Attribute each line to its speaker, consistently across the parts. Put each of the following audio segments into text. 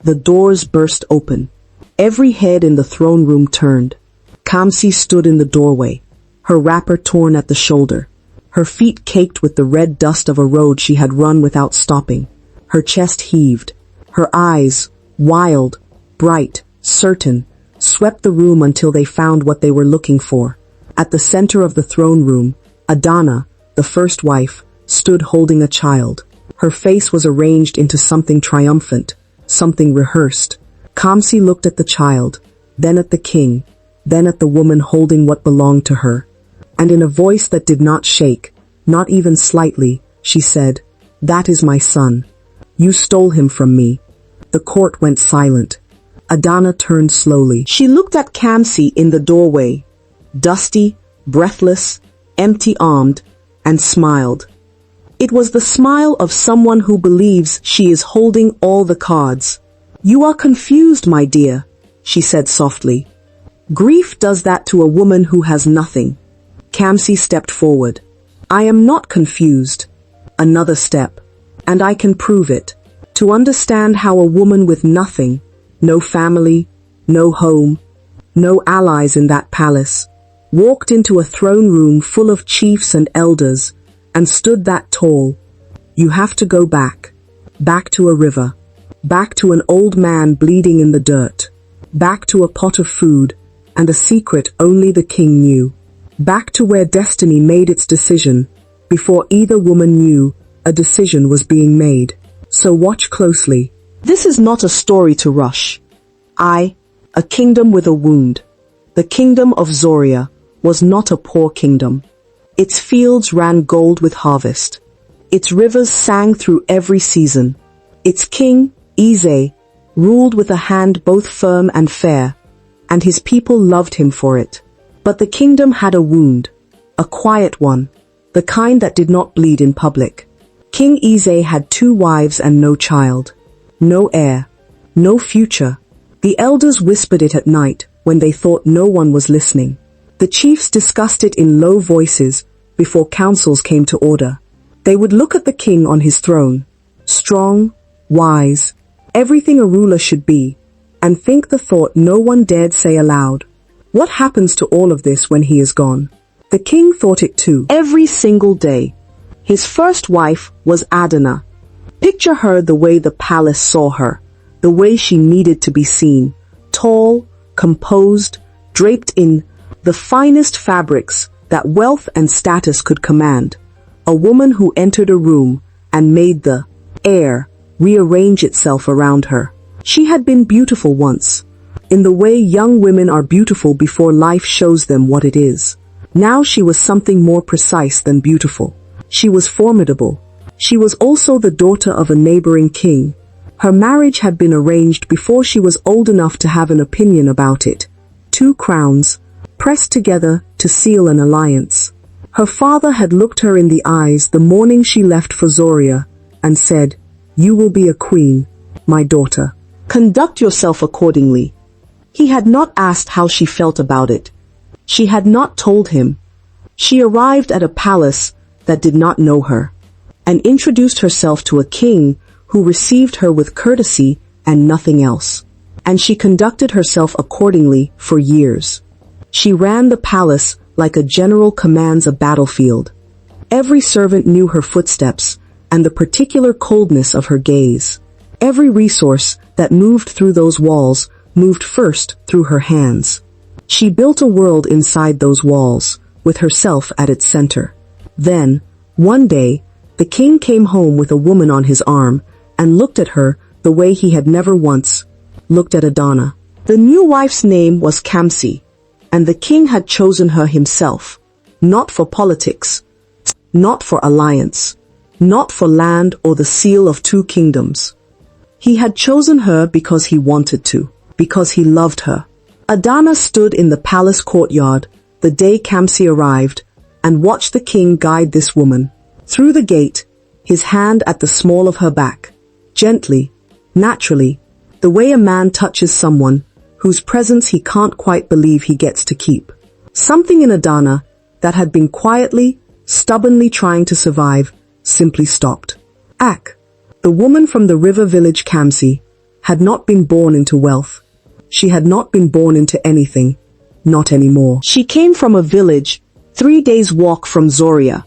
Speaker 1: The doors burst open. Every head in the throne room turned. Kamsi stood in the doorway, her wrapper torn at the shoulder, her feet caked with the red dust of a road she had run without stopping. Her chest heaved. Her eyes, wild, bright, certain, swept the room until they found what they were looking for. At the center of the throne room, Adanna, the first wife, stood holding a child. Her face was arranged into something triumphant, something rehearsed. Kamsi looked at the child, then at the king, then at the woman holding what belonged to her. And in a voice that did not shake, not even slightly, she said, "That is my son. You stole him from me." The court went silent. Adanna turned slowly. She looked at Kamsi in the doorway, dusty, breathless, empty-armed, and smiled. It was the smile of someone who believes she is holding all the cards. "You are confused, my dear," she said softly. "Grief does that to a woman who has nothing." Kamsi stepped forward. "I am not confused." Another step. "And I can prove it. To understand how a woman with nothing, no family, no home, no allies in that palace, walked into a throne room full of chiefs and elders, and stood that tall, you have to go back to a river, back to an old man bleeding in the dirt, back to a pot of food, and a secret only the king knew, back to where destiny made its decision, before either woman knew a decision was being made. So watch closely. This is not a story to rush. A kingdom with a wound. The kingdom of Zoria was not a poor kingdom. Its fields ran gold with harvest. Its rivers sang through every season. Its king, Ise, ruled with a hand both firm and fair, and his people loved him for it. But the kingdom had a wound, a quiet one, the kind that did not bleed in public. King Ise had 2 wives and no child, no heir, no future. The elders whispered it at night when they thought no one was listening. The chiefs discussed it in low voices before councils came to order. They would look at the king on his throne, strong, wise, everything a ruler should be, and think the thought no one dared say aloud. What happens to all of this when he is gone? The king thought it too, every single day. His first wife was Adanna. Picture her the way the palace saw her, the way she needed to be seen, tall, composed, draped in the finest fabrics that wealth and status could command. A woman who entered a room and made the air rearrange itself around her. She had been beautiful once, in the way young women are beautiful before life shows them what it is. Now she was something more precise than beautiful. She was formidable. She was also the daughter of a neighboring king. Her marriage had been arranged before she was old enough to have an opinion about it. 2 crowns, pressed together to seal an alliance. Her father had looked her in the eyes the morning she left for Zoria and said, "You will be a queen, my daughter. Conduct yourself accordingly." He had not asked how she felt about it. She had not told him. She arrived at a palace that did not know her, and introduced herself to a king who received her with courtesy and nothing else. And she conducted herself accordingly for years. She ran the palace like a general commands a battlefield. Every servant knew her footsteps and the particular coldness of her gaze. Every resource that moved through those walls moved first through her hands. She built a world inside those walls, with herself at its center. Then, one day, the king came home with a woman on his arm and looked at her the way he had never once looked at Adanna. The new wife's name was Kamsi, and the king had chosen her himself, not for politics, not for alliance, not for land or the seal of 2 kingdoms. He had chosen her because he wanted to, because he loved her. Adanna stood in the palace courtyard the day Kamsi arrived and watched the king guide this woman through the gate, his hand at the small of her back, gently, naturally, the way a man touches someone whose presence he can't quite believe he gets to keep. Something in Adanna that had been quietly, stubbornly trying to survive simply stopped. The woman from the river village Kamsi, had not been born into wealth. She had not been born into anything. Not anymore. She came from a village, 3 days' walk from Zoria,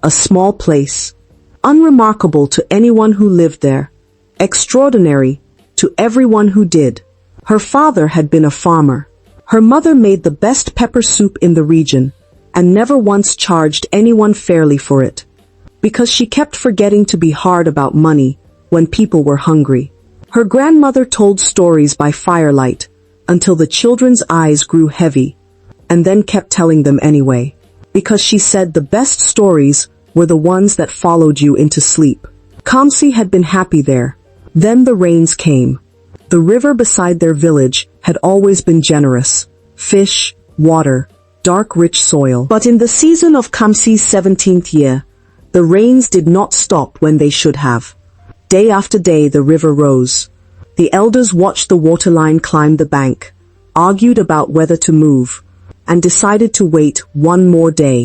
Speaker 1: a small place, unremarkable to anyone who lived there, extraordinary to everyone who did. Her father had been a farmer. Her mother made the best pepper soup in the region, and never once charged anyone fairly for it, because she kept forgetting to be hard about money when people were hungry. Her grandmother told stories by firelight until the children's eyes grew heavy, and then kept telling them anyway, because she said the best stories were the ones that followed you into sleep. Kamsi had been happy there. Then the rains came. The river beside their village had always been generous. Fish, water, dark rich soil. But in the season of Kamsi's 17th year, the rains did not stop when they should have. Day after day the river rose. The elders watched the waterline climb the bank, argued about whether to move, and decided to wait one more day.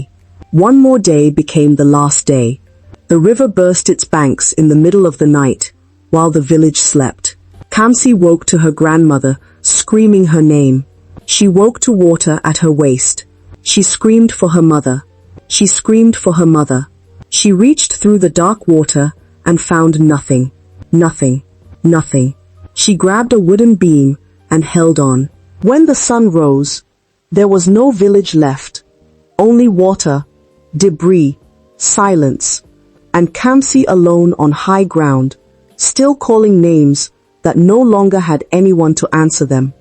Speaker 1: One more day became the last day. The river burst its banks in the middle of the night, while the village slept. Kamsi woke to her grandmother, screaming her name. She woke to water at her waist. She screamed for her mother. She screamed for her mother. She reached through the dark water and found nothing. Nothing. Nothing. She grabbed a wooden beam and held on. When the sun rose, there was no village left. Only water, debris, silence, and Kamsi alone on high ground, still calling names that no longer had anyone to answer them.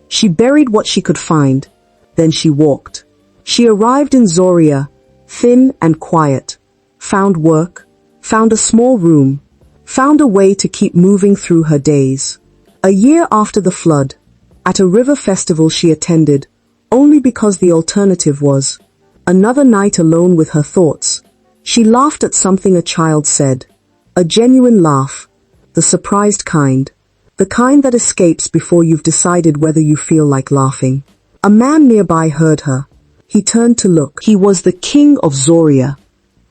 Speaker 1: She buried what she could find. Then she walked. She arrived in Zoria, thin and quiet, found work, found a small room, found a way to keep moving through her days. A year after the flood, at a river festival she attended, only because the alternative was another night alone with her thoughts. She laughed at something a child said. A genuine laugh, the surprised kind, the kind that escapes before you've decided whether you feel like laughing. A man nearby heard her. He turned to look. He was the king of Zoria,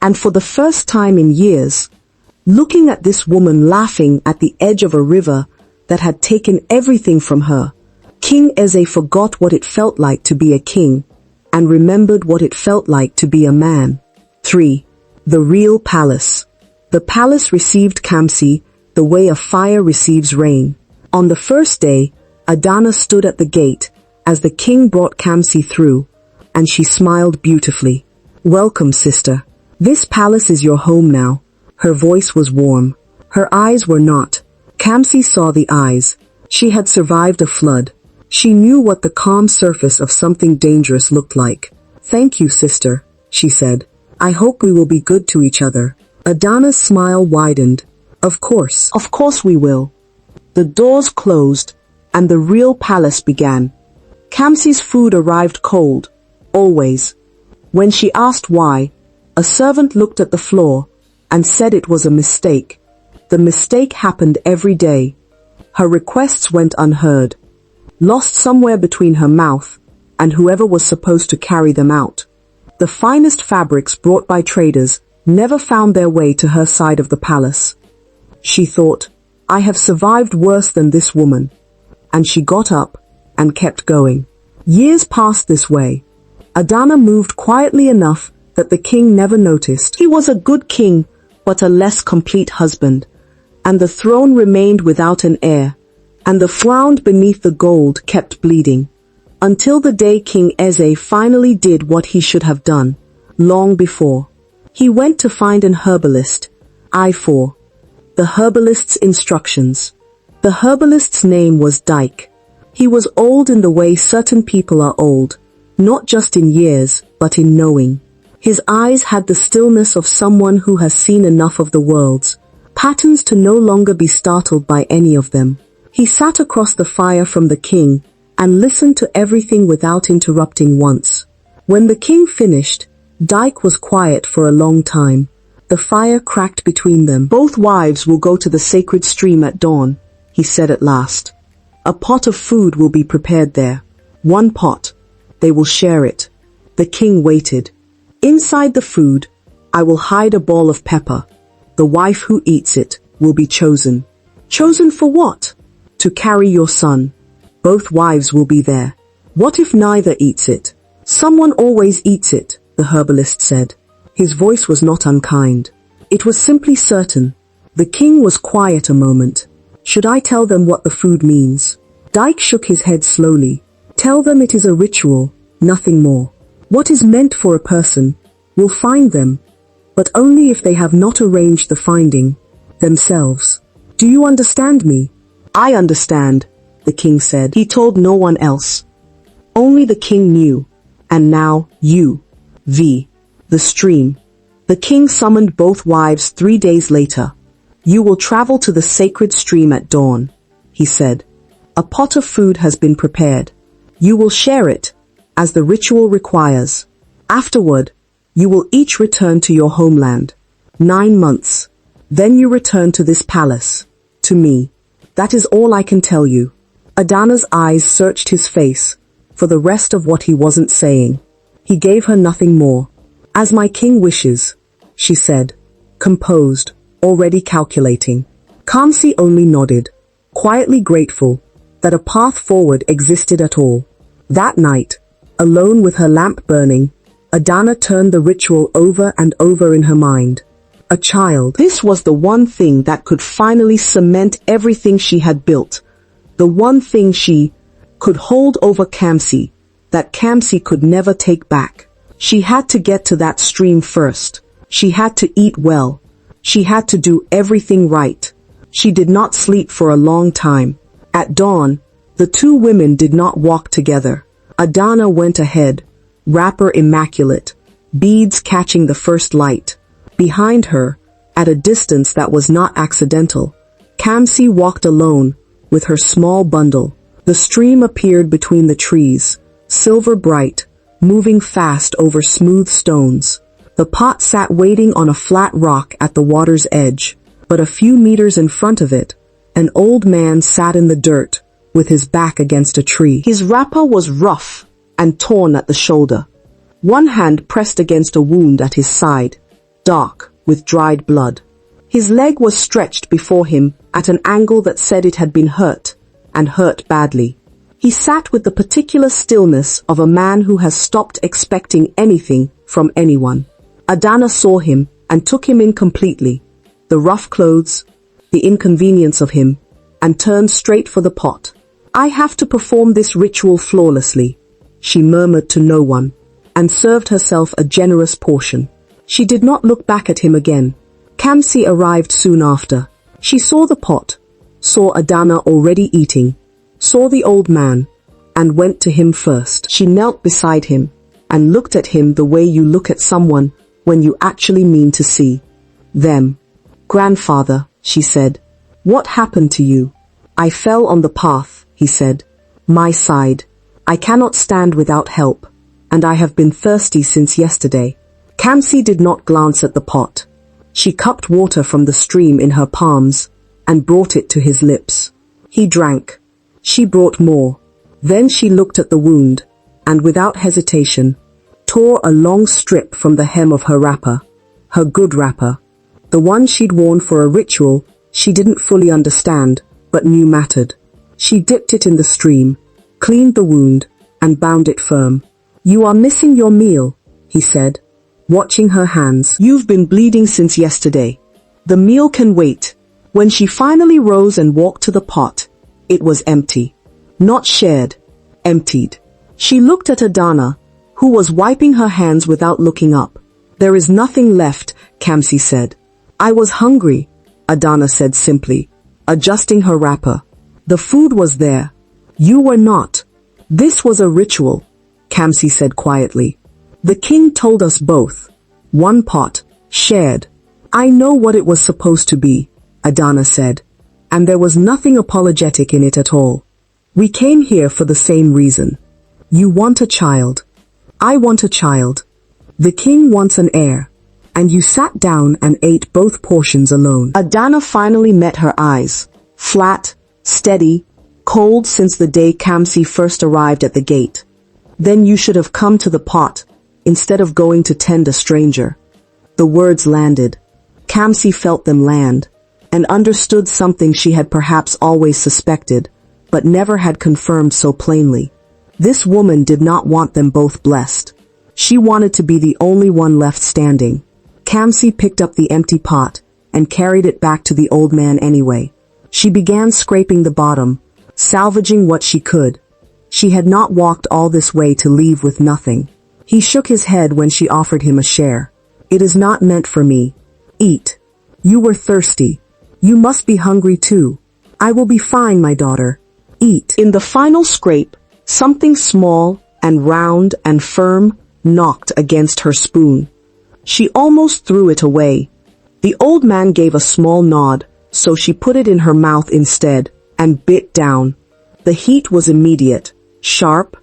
Speaker 1: and for the first time in years, looking at this woman laughing at the edge of a river that had taken everything from her, King Eze forgot what it felt like to be a king, and remembered what it felt like to be a man. 3. The real palace. The palace received Kamsi the way a fire receives rain. On the first day, Adanna stood at the gate as the king brought Kamsi through, and she smiled beautifully. Welcome, sister. This palace is your home now. Her voice was warm. Her eyes were not. Kamsi saw the eyes. She had survived a flood. She knew what the calm surface of something dangerous looked like. Thank you, sister, she said. I hope we will be good to each other. Adanna's smile widened. Of course we will. The doors closed, and the real palace began. Kamsi's food arrived cold, always. When she asked why, a servant looked at the floor and said it was a mistake. The mistake happened every day. Her requests went unheard, lost somewhere between her mouth and whoever was supposed to carry them out. The finest fabrics brought by traders never found their way to her side of the palace. She thought, I have survived worse than this woman. And she got up and kept going. Years passed this way. Adanna moved quietly enough that the king never noticed. He was a good king, but a less complete husband. And the throne remained without an heir. And the ground beneath the gold kept bleeding. Until the day King Eze finally did what he should have done, long before. He went to find an herbalist. I4. The herbalist's instructions. The herbalist's name was Dyke. He was old in the way certain people are old, not just in years, but in knowing. His eyes had the stillness of someone who has seen enough of the world's patterns to no longer be startled by any of them. He sat across the fire from the king and listened to everything without interrupting once. When the king finished, Dyke was quiet for a long time. The fire cracked between them. Both wives will go to the sacred stream at dawn, he said at last. A pot of food will be prepared there. One pot. They will share it. The king waited. Inside the food, I will hide a ball of pepper. The wife who eats it will be chosen. Chosen for what? to carry your son. Both wives will be there. What if neither eats it? Someone always eats it, the herbalist said. His voice was not unkind. It was simply certain. The king was quiet a moment. Should I tell them what the food means? Dyke shook his head slowly. Tell them it is a ritual, nothing more. What is meant for a person will find them, but only if they have not arranged the finding themselves. Do you understand me? I understand, the king said. He told no one else. Only the king knew. And now, you, the stream. The king summoned both wives 3 days later. You will travel to the sacred stream at dawn, he said. A pot of food has been prepared. You will share it, as the ritual requires. Afterward, you will each return to your homeland. 9 months. Then you return to this palace. To me. That is all I can tell you. Adanna's eyes searched his face for the rest of what he wasn't saying. He gave her nothing more. As my king wishes, she said, composed, already calculating. Kamsi only nodded, quietly grateful that a path forward existed at all. That night, alone with her lamp burning, Adanna turned the ritual over and over in her mind. A child. This was the one thing that could finally cement everything she had built. The one thing she could hold over Kamsi, that Kamsi could never take back. She had to get to that stream first. She had to eat well. She had to do everything right. She did not sleep for a long time. At dawn, the two women did not walk together. Adanna went ahead, wrapper immaculate, beads catching the first light. Behind her, at a distance that was not accidental, Kamsi walked alone with her small bundle. The stream appeared between the trees, silver bright, moving fast over smooth stones. The pot sat waiting on a flat rock at the water's edge, but a few meters in front of it, an old man sat in the dirt, with his back against a tree. His wrapper was rough and torn at the shoulder. One hand pressed against a wound at his side, dark with dried blood. His leg was stretched before him at an angle that said it had been hurt, and hurt badly. He sat with the particular stillness of a man who has stopped expecting anything from anyone. Adanna saw him and took him in completely. The rough clothes, the inconvenience of him, and turned straight for the pot. I have to perform this ritual flawlessly, she murmured to no one, and served herself a generous portion. She did not look back at him again. Kamsi arrived soon after. She saw the pot, saw Adanna already eating, saw the old man, and went to him first. She knelt beside him, and looked at him the way you look at someone when you actually mean to see them. Grandfather, she said, what happened to you? I fell on the path, he said. My side. I cannot stand without help, and I have been thirsty since yesterday. Kamsi did not glance at the pot. She cupped water from the stream in her palms and brought it to his lips. He drank. She brought more. Then she looked at the wound and without hesitation tore a long strip from the hem of her wrapper, her good wrapper, the one she'd worn for a ritual she didn't fully understand but knew mattered. She dipped it in the stream, cleaned the wound, and bound it firm. You are missing your meal, he said, watching her hands. You've been bleeding since yesterday. The meal can wait. When she finally rose and walked to the pot, it was empty. Not shared. Emptied. She looked at Adanna, who was wiping her hands without looking up. There is nothing left, Kamsi said. I was hungry, Adanna said simply, adjusting her wrapper. The food was there. You were not. This was a ritual, Kamsi said quietly. The king told us both. One pot, shared. I know what it was supposed to be, Adanna said, and there was nothing apologetic in it at all. We came here for the same reason. You want a child. I want a child. The king wants an heir. And you sat down and ate both portions alone. Adanna finally met her eyes. Flat, steady, cold since the day Kamsi first arrived at the gate. Then you should have come to the pot, instead of going to tend a stranger. The words landed. Kamsi felt them land. and understood something she had perhaps always suspected, but never had confirmed so plainly. This woman did not want them both blessed. She wanted to be the only one left standing. Kamsi picked up the empty pot and carried it back to the old man anyway. She began scraping the bottom, salvaging what she could. She had not walked all this way to leave with nothing. He shook his head when she offered him a share. It is not meant for me. Eat. You were thirsty. You must be hungry too. I will be fine, my daughter. Eat. In the final scrape, something small and round and firm knocked against her spoon. She almost threw it away. The old man gave a small nod, so she put it in her mouth instead and bit down. The heat was immediate, sharp,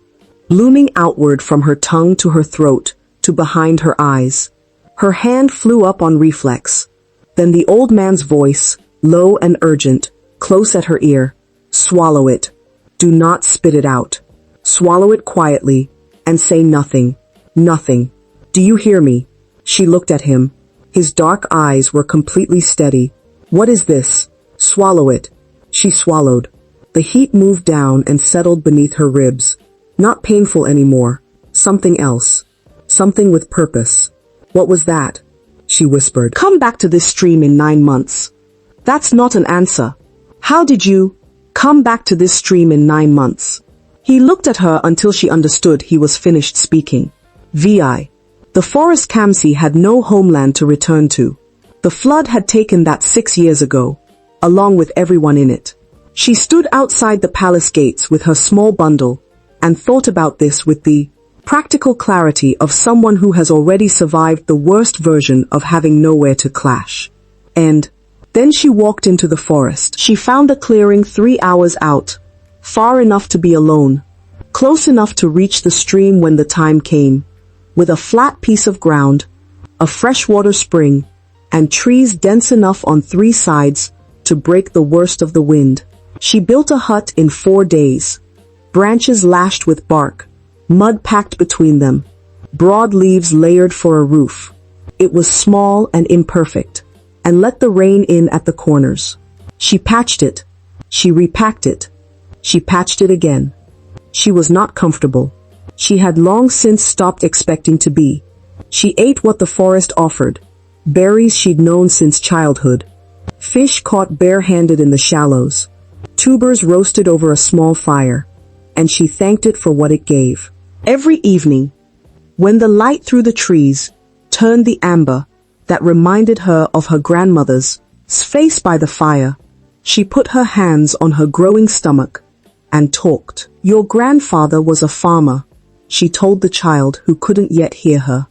Speaker 1: blooming outward from her tongue to her throat, to behind her eyes. Her hand flew up on reflex. Then the old man's voice, low and urgent, close at her ear. Swallow it. Do not spit it out. Swallow it quietly, and say nothing. Nothing. Do you hear me? She looked at him. His dark eyes were completely steady. What is this? Swallow it. She swallowed. The heat moved down and settled beneath her ribs. Not painful anymore. Something else. Something with purpose. What was that? She whispered. Come back to this stream in 9 months. That's not an answer. How did you come back to this stream in 9 months? He looked at her until she understood he was finished speaking. Vi. The forest Kamsi had no homeland to return to. The flood had taken that 6 years ago, along with everyone in it. She stood outside the palace gates with her small bundle and thought about this with the practical clarity of someone who has already survived the worst version of having nowhere to clash. And then she walked into the forest. She found a clearing 3 hours out, far enough to be alone, close enough to reach the stream when the time came, with a flat piece of ground, a freshwater spring, and trees dense enough on 3 sides to break the worst of the wind. She built a hut in 4 days, branches lashed with bark, mud packed between them, broad leaves layered for a roof. It was small and imperfect, and let the rain in at the corners. She patched it. She repacked it. She patched it again. She was not comfortable. She had long since stopped expecting to be. She ate what the forest offered, berries she'd known since childhood, fish caught bare-handed in the shallows, tubers roasted over a small fire, and she thanked it for what it gave. Every evening, when the light through the trees turned the amber that reminded her of her grandmother's face by the fire, she put her hands on her growing stomach and talked. Your grandfather was a farmer, she told the child who couldn't yet hear her.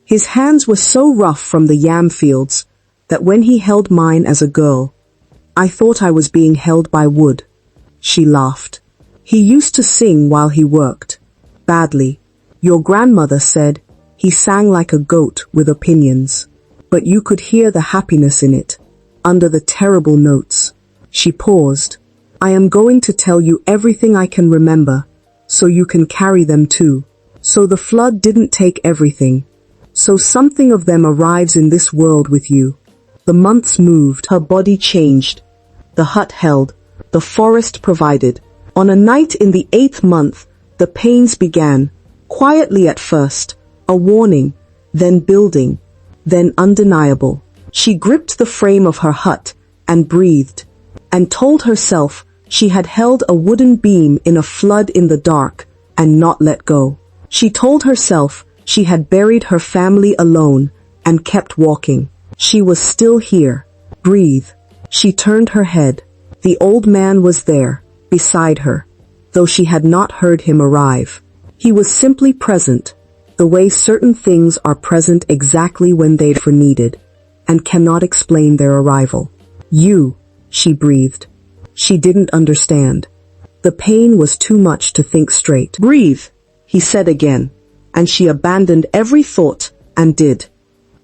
Speaker 1: His hands were so rough from the yam fields that when he held mine as a girl, I thought I was being held by wood. She laughed. He used to sing while he worked. Badly. Your grandmother said he sang like a goat with opinions, but you could hear the happiness in it, under the terrible notes. She paused. I am going to tell you everything I can remember, so you can carry them too. So the flood didn't take everything. So something of them arrives in this world with you. The months moved, her body changed. The hut held, the forest provided. On a night in the 8th month, the pains began, quietly at first, a warning, then building, then undeniable. She gripped the frame of her hut and breathed, and told herself she had held a wooden beam in a flood in the dark and not let go. She told herself she had buried her family alone and kept walking. She was still here. Breathe. She turned her head. The old man was there, beside her, though she had not heard him arrive. He was simply present, the way certain things are present exactly when they're needed, and cannot explain their arrival. You, she breathed. She didn't understand. The pain was too much to think straight. Breathe, he said again, and she abandoned every thought and did.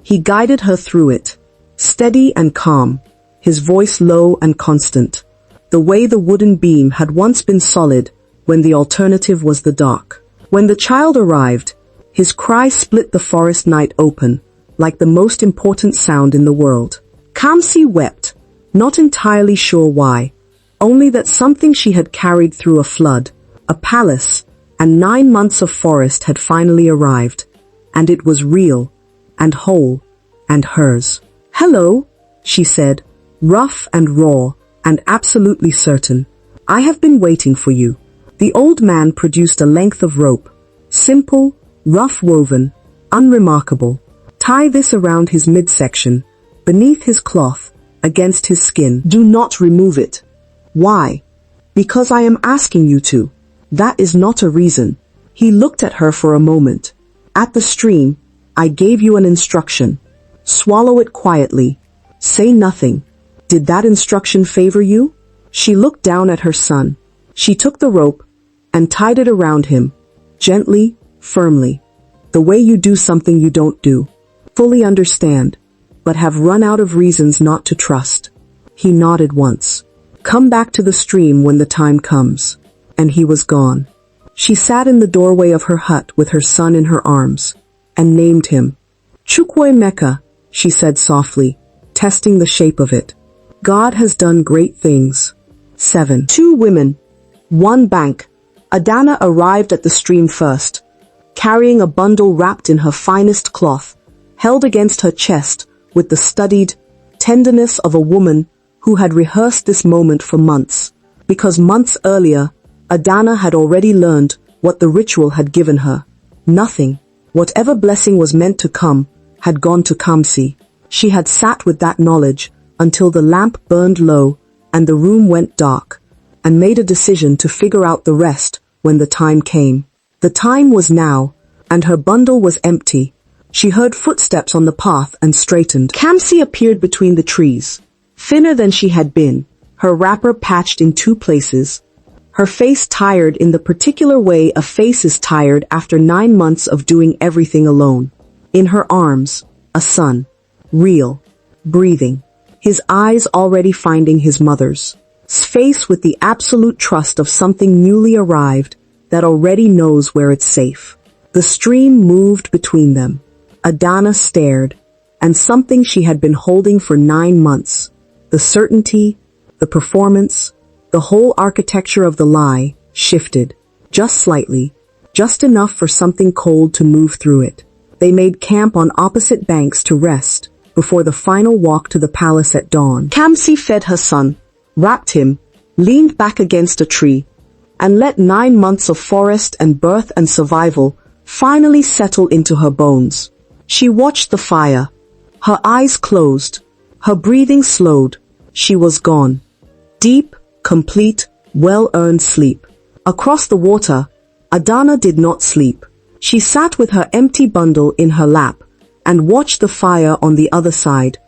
Speaker 1: He guided her through it, steady and calm, his voice low and constant, the way the wooden beam had once been solid when the alternative was the dark. When the child arrived, his cry split the forest night open, like the most important sound in the world. Kamsi wept, Not entirely sure why, only that something she had carried through a flood, a palace, and 9 months of forest had finally arrived, and it was real, and whole, and hers. "Hello," she said, rough and raw, and absolutely certain. "I have been waiting for you." The old man produced a length of rope, simple, rough woven, unremarkable. "Tie this around his midsection, beneath his cloth, against his skin. Do not remove it." "Why?" "Because I am asking you to. That is not a reason." He looked at her for a moment. "At the stream, I gave you an instruction. Swallow it quietly. Say nothing. Did that instruction favor you?" She looked down at her son. She took the rope and tied it around him, gently, firmly. "The way you do something you don't do. Fully understand, but have run out of reasons not to trust." He nodded once. "Come back to the stream when the time comes." And he was gone. She sat in the doorway of her hut with her son in her arms, and named him. "Chukwe Mecca," she said softly, testing the shape of it. "God has done great things." 7. 2 women. 1 bank. Adanna arrived at the stream first, carrying a bundle wrapped in her finest cloth, held against her chest with the studied tenderness of a woman who had rehearsed this moment for months, because months earlier, Adanna had already learned what the ritual had given her. Nothing, whatever blessing was meant to come, had gone to Kamsi. She had sat with that knowledge until the lamp burned low and the room went dark, and made a decision to figure out the rest when the time came. The time was now, and her bundle was empty. She heard footsteps on the path and straightened. Kamsi appeared between the trees, thinner than she had been, her wrapper patched in 2 places, her face tired in the particular way a face is tired after 9 months of doing everything alone. In her arms, a son, real, breathing, his eyes already finding his mother's face with the absolute trust of something newly arrived that already knows where it's safe. The stream moved between them. Adanna stared, and something she had been holding for 9 months, the certainty, the performance, the whole architecture of the lie, shifted, just slightly, just enough for something cold to move through it. They made camp on opposite banks to rest, before the final walk to the palace at dawn. Kamsi fed her son, wrapped him, leaned back against a tree, and let 9 months of forest and birth and survival finally settle into her bones. She watched the fire, her eyes closed, her breathing slowed. She was gone. Deep, complete, well-earned sleep. Across the water, Adanna did not sleep. She sat with her empty bundle in her lap and watched the fire on the other side,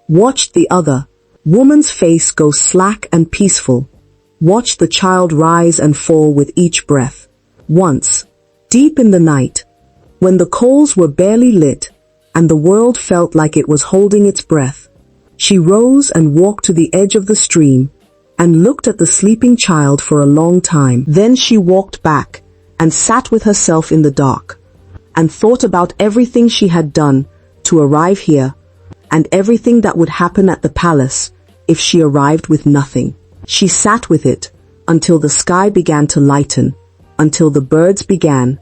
Speaker 1: watched the other woman's face go slack and peaceful, watched the child rise and fall with each breath. Once, deep in the night, when the coals were barely lit and the world felt like it was holding its breath, she rose and walked to the edge of the stream and looked at the sleeping child for a long time. Then she walked back and sat with herself in the dark and thought about everything she had done to arrive here and everything that would happen at the palace if she arrived with nothing. She sat with it until the sky began to lighten, until the birds began,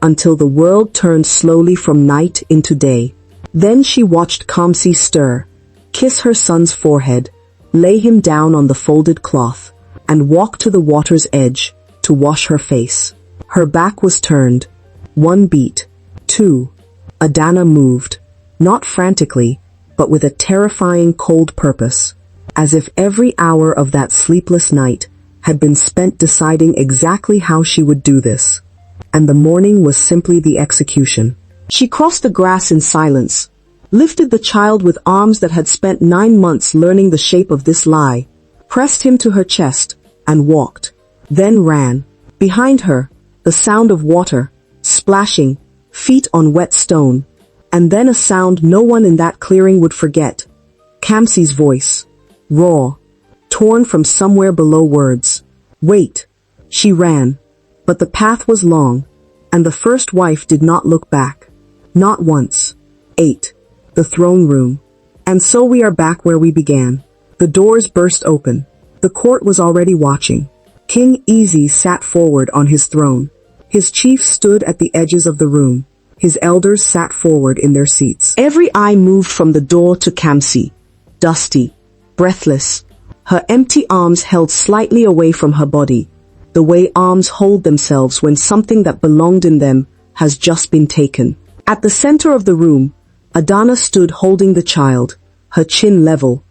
Speaker 1: until the world turned slowly from night into day. Then she watched Kamsi stir, kiss her son's forehead, lay him down on the folded cloth, and walk to the water's edge to wash her face. Her back was turned. 1 beat. 2. Adanna moved, not frantically, but with a terrifying cold purpose, as if every hour of that sleepless night had been spent deciding exactly how she would do this. And the morning was simply the execution. She crossed the grass in silence, lifted the child with arms that had spent 9 months learning the shape of this lie, pressed him to her chest, and walked. Then ran. Behind her, the sound of water, splashing, feet on wet stone, and then a sound no one in that clearing would forget. Kamsi's voice, raw, torn from somewhere below words. Wait. She ran, but the path was long, and the first wife did not look back. Not once. 8. The throne room. And so we are back where we began. The doors burst open. The court was already watching. King Easy sat forward on his throne. His chiefs stood at the edges of the room. His elders sat forward in their seats. Every eye moved from the door to Kamsi, dusty, breathless, her empty arms held slightly away from her body, the way arms hold themselves when something that belonged in them has just been taken. At the center of the room, Adanna stood holding the child, her chin level,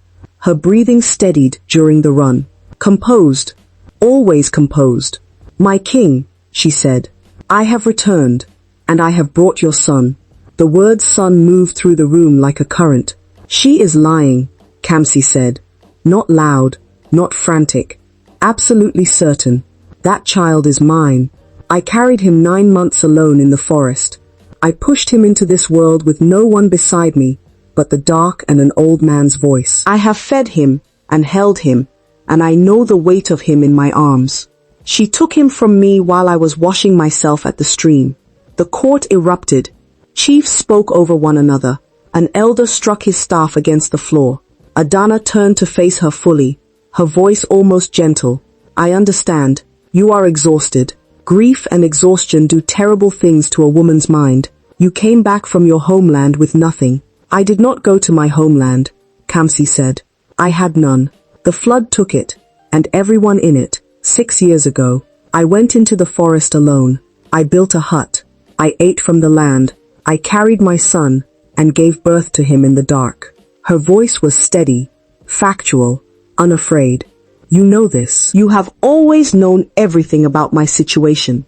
Speaker 1: her breathing steadied during the run. Composed, always composed. "My king," she said, "I have returned, and I have brought your son." The word son moved through the room like a current. "She is lying," Kamsi said. Not loud, not frantic. Absolutely certain. "That child is mine. I carried him 9 months alone in the forest. I pushed him into this world with no one beside me but the dark and an old man's voice. I have fed him and held him, and I know the weight of him in my arms. She took him from me while I was washing myself at the stream." The court erupted. Chiefs spoke over one another. An elder struck his staff against the floor. Adanna turned to face her fully, her voice almost gentle. "I understand. You are exhausted. Grief and exhaustion do terrible things to a woman's mind. You came back from your homeland with nothing." "I did not go to my homeland," Kamsi said. "I had none. The flood took it, and everyone in it. 6 years ago, I went into the forest alone. I built a hut. I ate from the land. I carried my son and gave birth to him in the dark." Her voice was steady, factual, unafraid. "You know this. You have always known everything about my situation.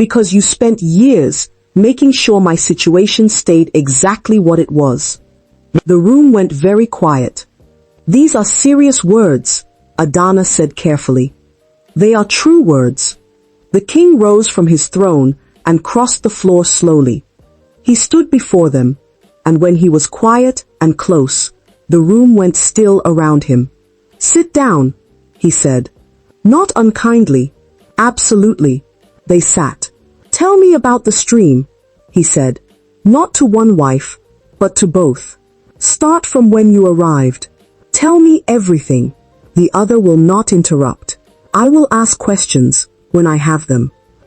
Speaker 1: Because you spent years making sure my situation stayed exactly what it was." The room went very quiet. "These are serious words," Adanna said carefully. "They are true words." The king rose from his throne and crossed the floor slowly. He stood before them, and when he was quiet and close, the room went still around him. "Sit down," he said. Not unkindly. Absolutely. They sat. "Tell me about the stream," he said. "Not to one wife, but to both. Start from when you arrived. Tell me everything." The other will not interrupt. "I will ask questions when I have them."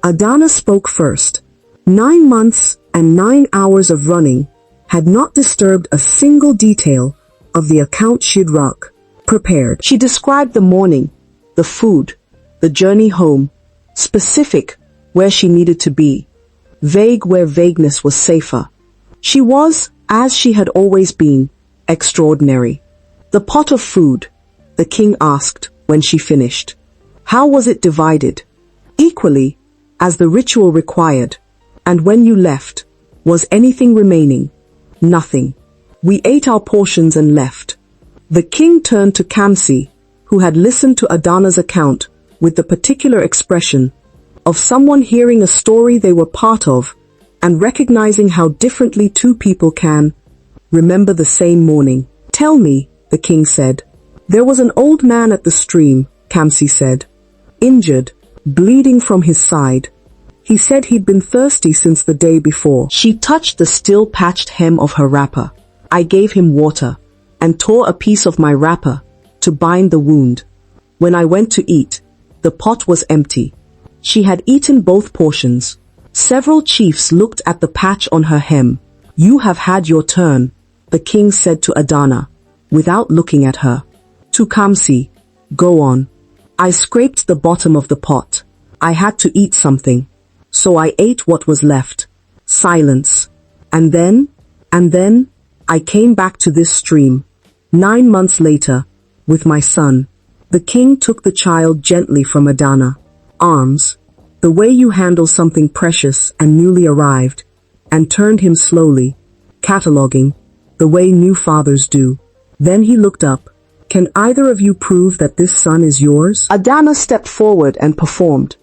Speaker 1: Adanna spoke first. 9 months and 9 hours of running had not disturbed a single detail of the account she'd prepared. She described the morning, the food, the journey home, specific where she needed to be, vague where vagueness was safer. She was, as she had always been, extraordinary. "The pot of food," the king asked when she finished. "How was it divided?" "Equally, as the ritual required." "And when you left, was anything remaining?" "Nothing. We ate our portions and left." The king turned to Kamsi, who had listened to Adanna's account with the particular expression of someone hearing a story they were part of and recognizing how differently two people can remember the same morning. "Tell me," the king said. "There was an old man at the stream," Kamsi said. "Injured, bleeding from his side. He said he'd been thirsty since the day before." She touched the still patched hem of her wrapper. "I gave him water and tore a piece of my wrapper to bind the wound. When I went to eat, the pot was empty." She had eaten both portions. Several chiefs looked at the patch on her hem. "You have had your turn," the king said to Adanna, without looking at her. To Kamsi, "Go on." "I scraped the bottom of the pot. I had to eat something. So I ate what was left." Silence. And then, I came back to this stream. 9 months later, with my son." The king took the child gently from Adanna. Arms, the way you handle something precious and newly arrived, and turned him slowly, cataloging, the way new fathers do. Then he looked up. "Can either of you prove that this son is yours?" Adanna stepped forward and performed.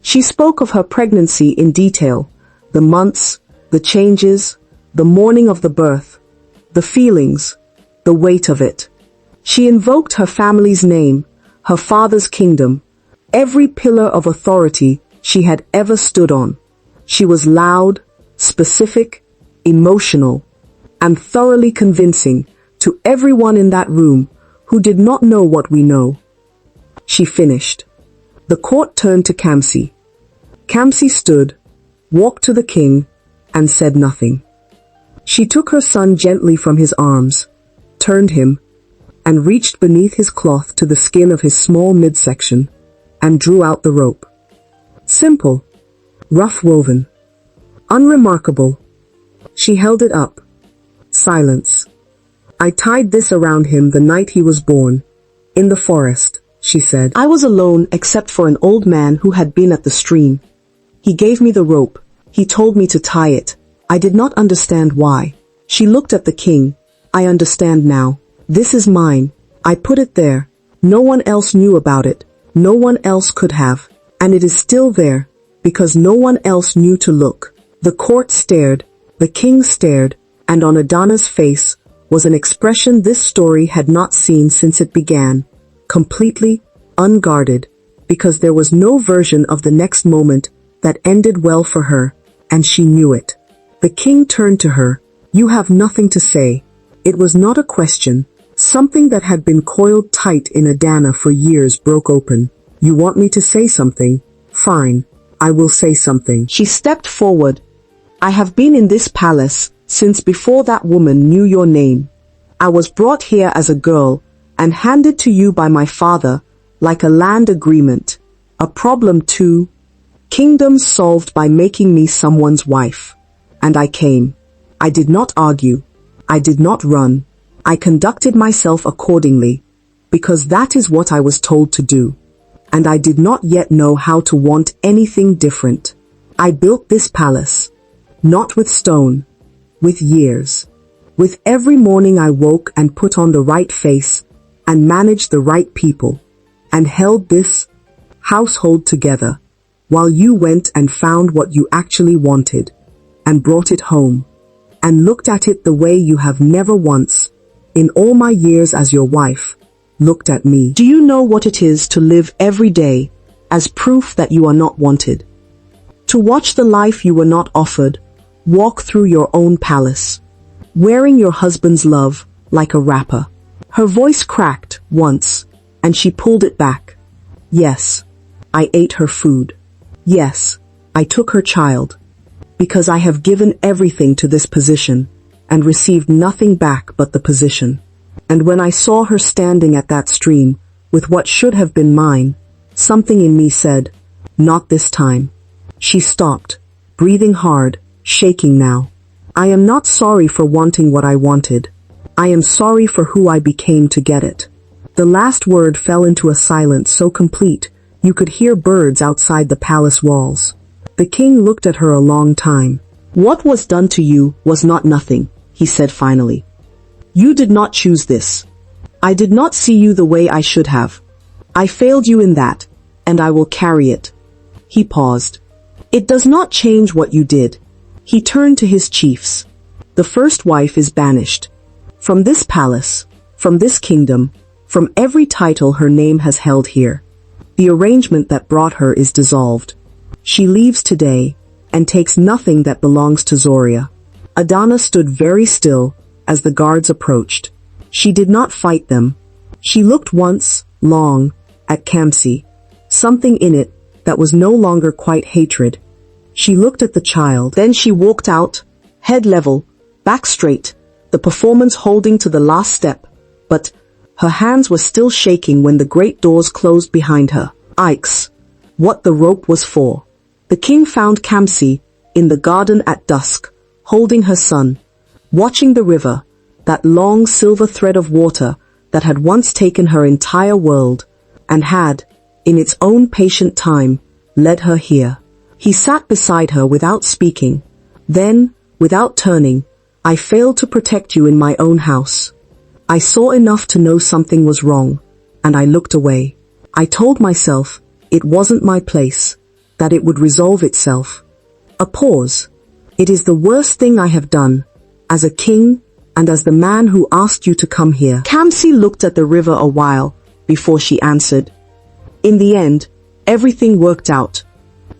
Speaker 1: She spoke of her pregnancy in detail, the months, the changes, the morning of the birth, the feelings, the weight of it. She invoked her family's name, her father's kingdom, every pillar of authority she had ever stood on. She was loud, specific, emotional, and thoroughly convincing to everyone in that room who did not know what we know. She finished. The court turned to Kamsi. Kamsi stood, walked to the king, and said nothing. She took her son gently from his arms, turned him, and reached beneath his cloth to the skin of his small midsection, and drew out the rope. Simple, rough woven, unremarkable. She held it up. Silence. I tied this around him the night he was born, in the forest, she said. I was alone except for an old man who had been at the stream. He gave me the rope. He told me to tie it. I did not understand why. She looked at the king. I understand now. This is mine. I put it there. No one else knew about it. No one else could have. And it is still there, because no one else knew to look. The court stared. The king stared. And on Adanna's face was an expression this story had not seen since it began. Completely unguarded, because there was no version of the next moment that ended well for her, and she knew it. The king turned to her. You have nothing to say. It was not a question. Something that had been coiled tight in Adanna for years broke open. You want me to say something? Fine. I will say something. She stepped forward. I have been in this palace since before that woman knew your name. I was brought here as a girl and handed to you by my father like a land agreement. A problem too. Kingdoms solved by making me someone's wife. And I came. I did not argue. I did not run. I conducted myself accordingly, because that is what I was told to do. And I did not yet know how to want anything different. I built this palace, not with stone, with years. With every morning I woke and put on the right face, and managed the right people, and held this household together, while you went and found what you actually wanted, and brought it home, and looked at it the way you have never once, in all my years as your wife, looked at me. Do you know what it is to live every day as proof that you are not wanted? To watch the life you were not offered walk through your own palace, wearing your husband's love like a wrapper. Her voice cracked once, and she pulled it back. Yes, I ate her food. Yes, I took her child. Because I have given everything to this position, and received nothing back but the position. And when I saw her standing at that stream, with what should have been mine, something in me said, not this time. She stopped, breathing hard, shaking now. I am not sorry for wanting what I wanted. I am sorry for who I became to get it. The last word fell into a silence so complete, you could hear birds outside the palace walls. The king looked at her a long time. What was done to you was not nothing, he said finally. You did not choose this. I did not see you the way I should have. I failed you in that, and I will carry it. He paused. It does not change what you did. He turned to his chiefs. The first wife is banished. From this palace, from this kingdom, from every title her name has held here. The arrangement that brought her is dissolved. She leaves today, and takes nothing that belongs to Zoria. Adanna stood very still as the guards approached. She did not fight them. She looked once, long, at Kamsi. Something in it that was no longer quite hatred. She looked at the child. Then she walked out, head level, back straight, the performance holding to the last step. But her hands were still shaking when the great doors closed behind her. Ikes. What the rope was for. The king found Kamsi in the garden at dusk, holding her son, watching the river, that long silver thread of water that had once taken her entire world, and had, in its own patient time, led her here. He sat beside her without speaking. Then, without turning, I failed to protect you in my own house. I saw enough to know something was wrong, and I looked away. I told myself it wasn't my place, that it would resolve itself. A pause. It is the worst thing I have done, as a king, and as the man who asked you to come here. Kamsi looked at the river a while, before she answered. In the end, everything worked out.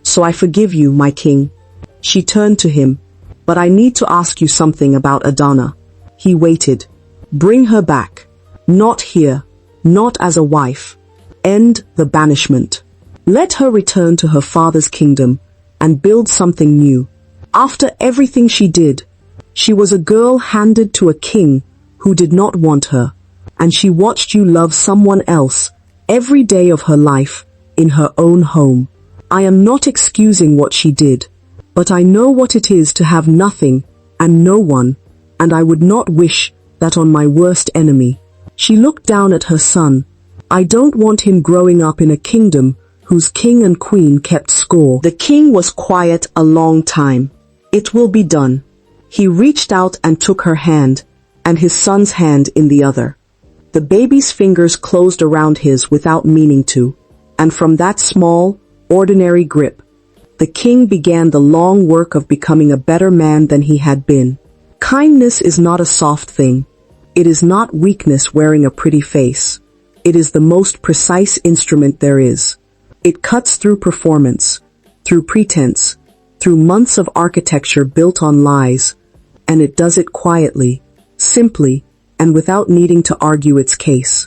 Speaker 1: So I forgive you, my king. She turned to him. But I need to ask you something about Adanna. He waited. Bring her back. Not here. not as a wife. End the banishment. Let her return to her father's kingdom and build something new. After everything she did, she was a girl handed to a king who did not want her, and she watched you love someone else every day of her life in her own home. I am not excusing what she did, but I know what it is to have nothing and no one, and I would not wish that on my worst enemy. She looked down at her son. I don't want him growing up in a kingdom whose king and queen kept score. The king was quiet a long time. It will be done. He reached out and took her hand, and his son's hand in the other. The baby's fingers closed around his without meaning to, and from that small, ordinary grip, the king began the long work of becoming a better man than he had been. Kindness is not a soft thing. It is not weakness wearing a pretty face. It is the most precise instrument there is. It cuts through performance, through pretense, through months of architecture built on lies, and it does it quietly, simply, and without needing to argue its case.